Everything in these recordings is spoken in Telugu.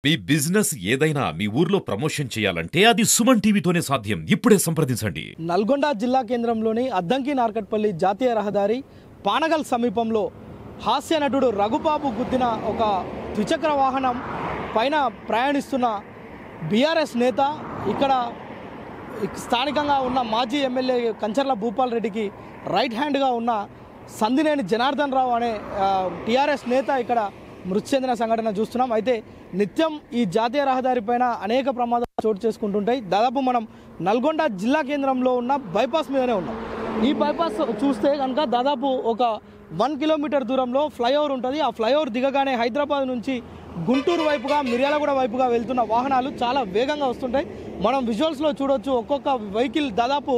మీ బిజినెస్ ఏదైనా మీ ఊర్లో ప్రమోషన్ చేయాలంటే అది సుమన్ టీవీతోనే సాధ్యం. ఇప్పుడే సంప్రదించండి. నల్గొండ జిల్లా కేంద్రంలోని అద్దంకి నార్కట్పల్లి జాతీయ రహదారి పానగల్ సమీపంలో హాస్య నటుడు రఘుబాబు గుద్దిన ఒక ద్విచక్ర వాహనం పైన ప్రయాణిస్తున్న బీఆర్ఎస్ నేత, ఇక్కడ స్థానికంగా ఉన్న మాజీ ఎమ్మెల్యే కంచర్ల భూపాల్ రెడ్డికి రైట్ హ్యాండ్గా ఉన్న సందినేని జనార్దన్ రావు అనే టీఆర్ఎస్ నేత ఇక్కడ మృతి చెందిన సంఘటన చూస్తున్నాం. అయితే నిత్యం ఈ జాతీయ రహదారి పైన అనేక ప్రమాదాలు చోటు చేసుకుంటుంటాయి. దాదాపు మనం నల్గొండ జిల్లా కేంద్రంలో ఉన్న బైపాస్ మీదనే ఉన్నాం. ఈ బైపాస్ చూస్తే కనుక దాదాపు ఒక 1 కిలోమీటర్ దూరంలో ఫ్లైఓవర్ ఉంటుంది. ఆ ఫ్లైఓవర్ దిగగానే హైదరాబాద్ నుంచి గుంటూరు వైపుగా, మిర్యాలగూడ వైపుగా వెళ్తున్న వాహనాలు చాలా వేగంగా వస్తుంటాయి. మనం విజువల్స్లో చూడొచ్చు, ఒక్కొక్క వెహికల్ దాదాపు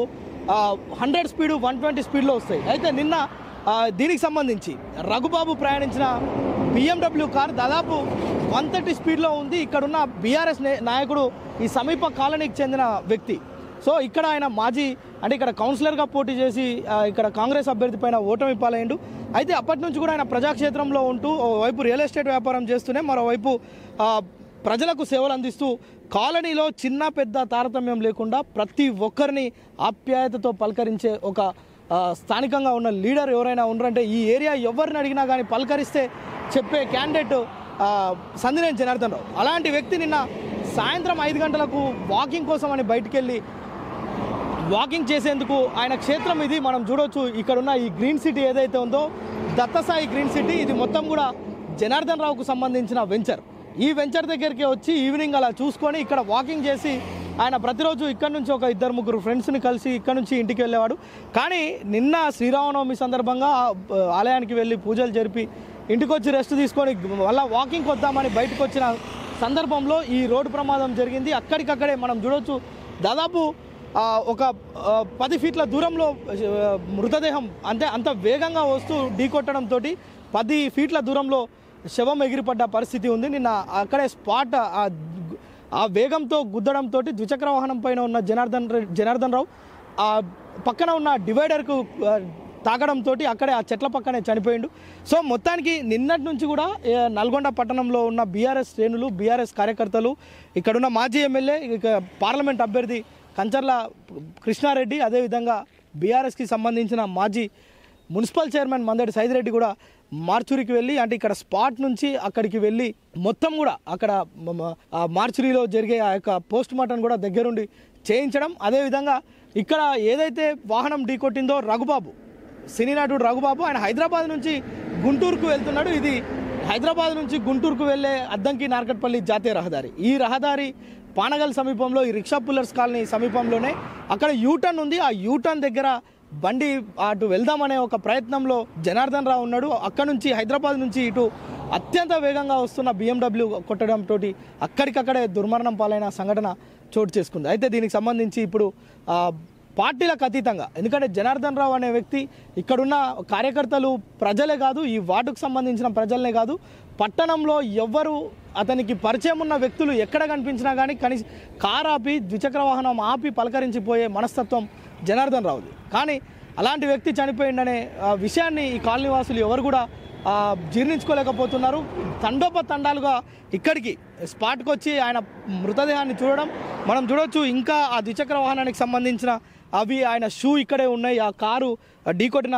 100 స్పీడ్, 120 స్పీడ్లో వస్తాయి. అయితే నిన్న దీనికి సంబంధించి రఘుబాబు ప్రయాణించిన BMW కార్ దాదాపు 130 స్పీడ్లో ఉంది. ఇక్కడున్న బీఆర్ఎస్ నాయకుడు ఈ సమీప కాలనీకి చెందిన వ్యక్తి. సో ఇక్కడ ఆయన మాజీ ఇక్కడ కౌన్సిలర్గా పోటీ చేసి ఇక్కడ కాంగ్రెస్ అభ్యర్థి పైన ఓటమి పాలైండు. అయితే అప్పటి నుంచి కూడా ఆయన ప్రజాక్షేత్రంలో ఉంటూ ఓవైపు రియల్ ఎస్టేట్ వ్యాపారం చేస్తూనే మరోవైపు ప్రజలకు సేవలు అందిస్తూ కాలనీలో చిన్న పెద్ద తారతమ్యం లేకుండా ప్రతి ఒక్కరిని ఆప్యాయతతో పలకరించే ఒక స్థానికంగా ఉన్న లీడర్ ఎవరైనా ఉన్నారంటే ఈ ఏరియా ఎవరిని అడిగినా కానీ పలకరిస్తే చెప్పే క్యాండిడేట్ సందినేని జనార్దన్ రావు. అలాంటి వ్యక్తి నిన్న సాయంత్రం 5 గంటలకు వాకింగ్ కోసం అని బయటికి వెళ్ళి వాకింగ్ చేసేందుకు ఆయన క్షేత్రం ఇది. మనం చూడవచ్చు ఇక్కడున్న ఈ గ్రీన్ సిటీ ఏదైతే ఉందో దత్తసాయి గ్రీన్ సిటీ, ఇది మొత్తం కూడా జనార్దన్ రావుకు సంబంధించిన వెంచర్. ఈ వెంచర్ దగ్గరికి వచ్చి ఈవినింగ్ అలా చూసుకొని ఇక్కడ వాకింగ్ చేసి ఆయన ప్రతిరోజు ఇక్కడ నుంచి ఒక 2-3 ఫ్రెండ్స్ని కలిసి ఇక్కడ నుంచి ఇంటికి వెళ్ళేవాడు. కానీ నిన్న శ్రీరామనవమి సందర్భంగా ఆలయానికి వెళ్ళి పూజలు జరిపి ఇంటికి వచ్చి రెస్ట్ తీసుకొని మళ్ళీ వాకింగ్కి వద్దామని బయటకు వచ్చిన సందర్భంలో ఈ రోడ్డు ప్రమాదం జరిగింది. అక్కడికక్కడే మనం చూడవచ్చు దాదాపు ఒక 10 ఫీట్ల దూరంలో మృతదేహం అంత వేగంగా వస్తూ ఢీకొట్టడంతో 10 ఫీట్ల దూరంలో శవం ఎగిరిపడ్డ పరిస్థితి ఉంది. నిన్న అక్కడే స్పాట్ ఆ వేగంతో గుద్దడంతో ద్విచక్ర వాహనం పైన ఉన్న జనార్దన్ రావు పక్కన ఉన్న డివైడర్కు తాకడంతో అక్కడే ఆ చెట్ల పక్కనే చనిపోయిండు. సో మొత్తానికి నిన్నటి నుంచి కూడా నల్గొండ పట్టణంలో ఉన్న బీఆర్ఎస్ శ్రేణులు, బీఆర్ఎస్ కార్యకర్తలు, ఇక్కడున్న మాజీ ఎమ్మెల్యే పార్లమెంట్ అభ్యర్థి కంచర్ల కృష్ణారెడ్డి, అదేవిధంగా బీఆర్ఎస్కి సంబంధించిన మాజీ మున్సిపల్ చైర్మన్ మందడి సైదిరెడ్డి కూడా మార్చురీకి వెళ్ళి ఇక్కడ స్పాట్ నుంచి అక్కడికి వెళ్ళి మొత్తం కూడా అక్కడ మార్చురీలో జరిగే ఆ యొక్క పోస్ట్ మార్టం కూడా దగ్గరుండి చేయించడం. అదేవిధంగా ఇక్కడ ఏదైతే వాహనం ఢీకొట్టిందో రఘుబాబు, సినీ నటుడు రఘుబాబు, ఆయన హైదరాబాద్ నుంచి గుంటూరుకు వెళ్తున్నాడు. ఇది హైదరాబాద్ నుంచి గుంటూరుకు వెళ్ళే అద్దంకి నార్కట్పల్లి జాతీయ రహదారి. ఈ రహదారి పానగల్ సమీపంలో ఈ రిక్షా పుల్లర్స్ కాలనీ సమీపంలోనే అక్కడ యూటర్న్ ఉంది. ఆ యూటర్న్ దగ్గర బండి అటు వెళ్దామనే ఒక ప్రయత్నంలో జనార్దన్ రావు ఉన్నాడు. అక్కడ నుంచి హైదరాబాద్ నుంచి ఇటు అత్యంత వేగంగా వస్తున్న BMW కొట్టడంతో అక్కడికక్కడే దుర్మరణం పాలైన సంఘటన చోటు చేసుకుంది. అయితే దీనికి సంబంధించి ఇప్పుడు పార్టీలకు అతీతంగా, ఎందుకంటే జనార్దన్ రావు అనే వ్యక్తి ఇక్కడున్న కార్యకర్తలు, ప్రజలే కాదు, ఈ వార్డుకు సంబంధించిన ప్రజలనే కాదు, పట్టణంలో ఎవ్వరు అతనికి పరిచయం ఉన్న వ్యక్తులు ఎక్కడ కనిపించినా కానీ కారు ఆపి, ద్విచక్ర వాహనం ఆపి పలకరించిపోయే మనస్తత్వం జనార్దన్ రావుది. కానీ అలాంటి వ్యక్తి చనిపోయిందనే విషయాన్ని ఈ కాలనీవాసులు ఎవరు కూడా జీర్ణించుకోలేకపోతున్నారు. తండోపతండాలుగా ఇక్కడికి స్పాట్కి వచ్చి ఆయన మృతదేహాన్ని చూడడం మనం చూడవచ్చు. ఇంకా ఆ ద్విచక్ర వాహనానికి సంబంధించిన ఆయన షూ ఇక్కడే ఉన్నాయి. ఆ కారు ఢీకొట్టిన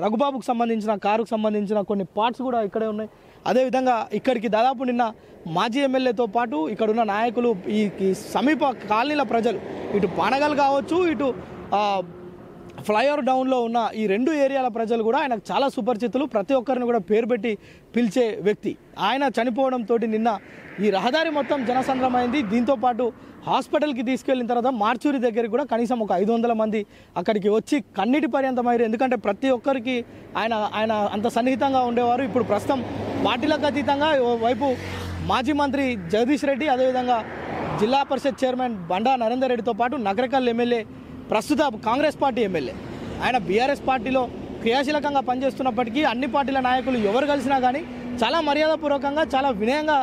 రఘుబాబుకు సంబంధించిన కారుకు సంబంధించిన కొన్ని పార్ట్స్ కూడా ఇక్కడే ఉన్నాయి. అదేవిధంగా ఇక్కడికి దాదాపు నిన్న మాజీ ఎమ్మెల్యేతో పాటు ఇక్కడున్న నాయకులు, ఈ సమీప కాలనీల ప్రజలు, ఇటు పానగల్ కావచ్చు, ఇటు ఫ్లైఓవర్ డౌన్లో ఉన్న ఈ 2 ఏరియాల ప్రజలు కూడా ఆయనకు చాలా సుపరిచితులు. ప్రతి ఒక్కరిని కూడా పేరు పెట్టి పిలిచే వ్యక్తి. ఆయన చనిపోవడంతో నిన్న ఈ రహదారి మొత్తం జనసంద్రమైంది. దీంతోపాటు హాస్పిటల్కి తీసుకెళ్లిన తర్వాత మార్చూరి దగ్గరికి కూడా కనీసం ఒక 500 మంది అక్కడికి వచ్చి కన్నీటి పర్యంతమయ్యారు. ఎందుకంటే ప్రతి ఒక్కరికి ఆయన అంత సన్నిహితంగా ఉండేవారు. ఇప్పుడు ప్రస్తుతం పార్టీలకు అతీతంగా వైపు మాజీ మంత్రి జగదీష్ రెడ్డి, అదేవిధంగా జిల్లా పరిషత్ చైర్మన్ బండా నరేందర్ రెడ్డితో పాటు నగరకల్ ఎమ్మెల్యే, ప్రస్తుత కాంగ్రెస్ పార్టీ ఎమ్మెల్యే, ఆయన బీఆర్ఎస్ పార్టీలో క్రియాశీలకంగా పనిచేస్తున్నప్పటికీ అన్ని పార్టీల నాయకులు ఎవరు కలిసినా కానీ చాలా మర్యాదపూర్వకంగా, చాలా వినయంగా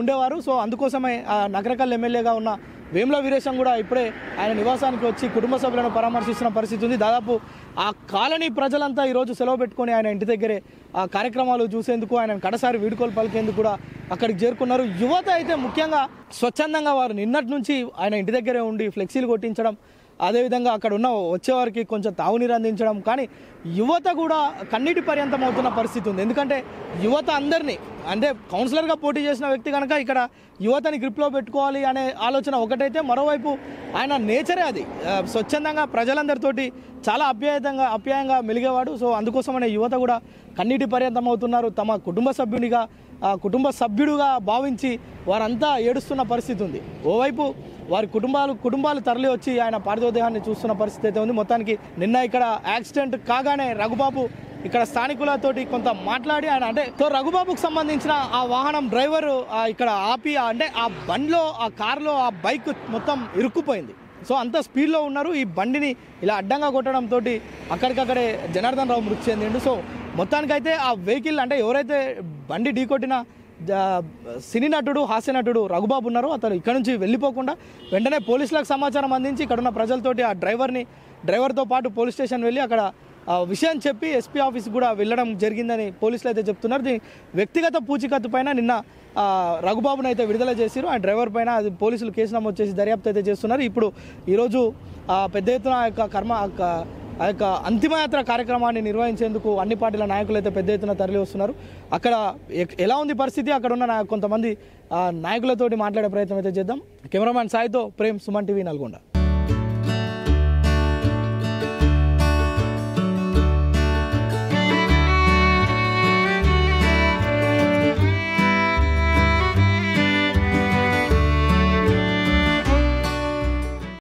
ఉండేవారు. సో అందుకోసమే నగరకల్ ఎమ్మెల్యేగా ఉన్న వేముల వీరేశం కూడా ఇప్పుడే ఆయన నివాసానికి వచ్చి కుటుంబ సభ్యులను పరామర్శిస్తున్న పరిస్థితి ఉంది. దాదాపు ఆ కాలనీ ప్రజలంతా ఈరోజు సెలవు పెట్టుకొని ఆయన ఇంటి దగ్గరే ఆ కార్యక్రమాలు చూసేందుకు, ఆయన కడసారి వీడుకోలు పలికేందుకు కూడా అక్కడికి చేరుకున్నారు. యువత అయితే ముఖ్యంగా స్వచ్ఛందంగా వారు నిన్నటి నుంచి ఆయన ఇంటి దగ్గరే ఉండి ఫ్లెక్సీలు కొట్టించడం, అదేవిధంగా అక్కడ ఉన్న వచ్చేవారికి కొంచెం తాగునీరు అందించడం, కానీ యువత కూడా కన్నీటి పర్యంతం అవుతున్న పరిస్థితి ఉంది. ఎందుకంటే యువత అందరినీ, అంటే కౌన్సిలర్గా పోటీ చేసిన వ్యక్తి కనుక ఇక్కడ యువతని గ్రిప్లో పెట్టుకోవాలి అనే ఆలోచన ఒకటైతే, మరోవైపు ఆయన నేచరే అది, స్వచ్ఛందంగా ప్రజలందరితోటి చాలా ఆప్యాయంగా మెలిగేవాడు. సో అందుకోసమనే యువత కూడా కన్నీటి పర్యంతం అవుతున్నారు. తమ కుటుంబ సభ్యుడుగా భావించి వారంతా ఏడుస్తున్న పరిస్థితి ఉంది. ఓవైపు వారి కుటుంబాలు తరలి వచ్చి ఆయన పార్థివ దేహాన్ని చూస్తున్న పరిస్థితి అయితే ఉంది. మొత్తానికి నిన్న ఇక్కడ యాక్సిడెంట్ కాగానే రఘుబాబు ఇక్కడ స్థానికులతోటి కొంత మాట్లాడి ఆయన, అంటే రఘుబాబుకు సంబంధించిన ఆ వాహనం డ్రైవర్ ఇక్కడ ఆపి, అంటే ఆ బండిలో, ఆ కారులో ఆ బైక్ మొత్తం ఇరుక్కుపోయింది. సో అంత స్పీడ్లో ఉన్నారు. ఈ బండిని ఇలా అడ్డంగా కొట్టడంతో అక్కడికక్కడే జనార్దన్ రావు మృతి చెందిండు. సో మొత్తానికైతే ఆ వెహికల్, అంటే ఎవరైతే బండి ఢీకొట్టిన సినీ నటుడు, హాస్య నటుడు రఘుబాబు ఉన్నారో అతను ఇక్కడ నుంచి వెళ్ళిపోకుండా వెంటనే పోలీసులకు సమాచారం అందించి ఇక్కడున్న ప్రజలతోటి ఆ డ్రైవర్తో పాటు పోలీస్ స్టేషన్ వెళ్ళి అక్కడ విషయం చెప్పి ఎస్పీ ఆఫీస్ కూడా వెళ్ళడం జరిగిందని పోలీసులు అయితే చెప్తున్నారు. దీని వ్యక్తిగత పూచికత్తు పైన నిన్న రఘుబాబును అయితే విడుదల చేశారు. ఆ డ్రైవర్ పైన అది పోలీసులు కేసు నమోదు చేసి దర్యాప్తు అయితే చేస్తున్నారు. ఇప్పుడు ఈరోజు పెద్ద ఎత్తున ఆ యొక్క అంతిమయాత్ర కార్యక్రమాన్ని నిర్వహించేందుకు అన్ని పార్టీల నాయకులు అయితే పెద్ద ఎత్తున తరలి వస్తున్నారు. అక్కడ ఎలా ఉంది పరిస్థితి, అక్కడ ఉన్న కొంతమంది నాయకులతోటి మాట్లాడే ప్రయత్నం అయితే చేద్దాం. కెమెరామ్యాన్ సాయితో ప్రేమ్, సుమన్ టీవీ, నల్గొండ.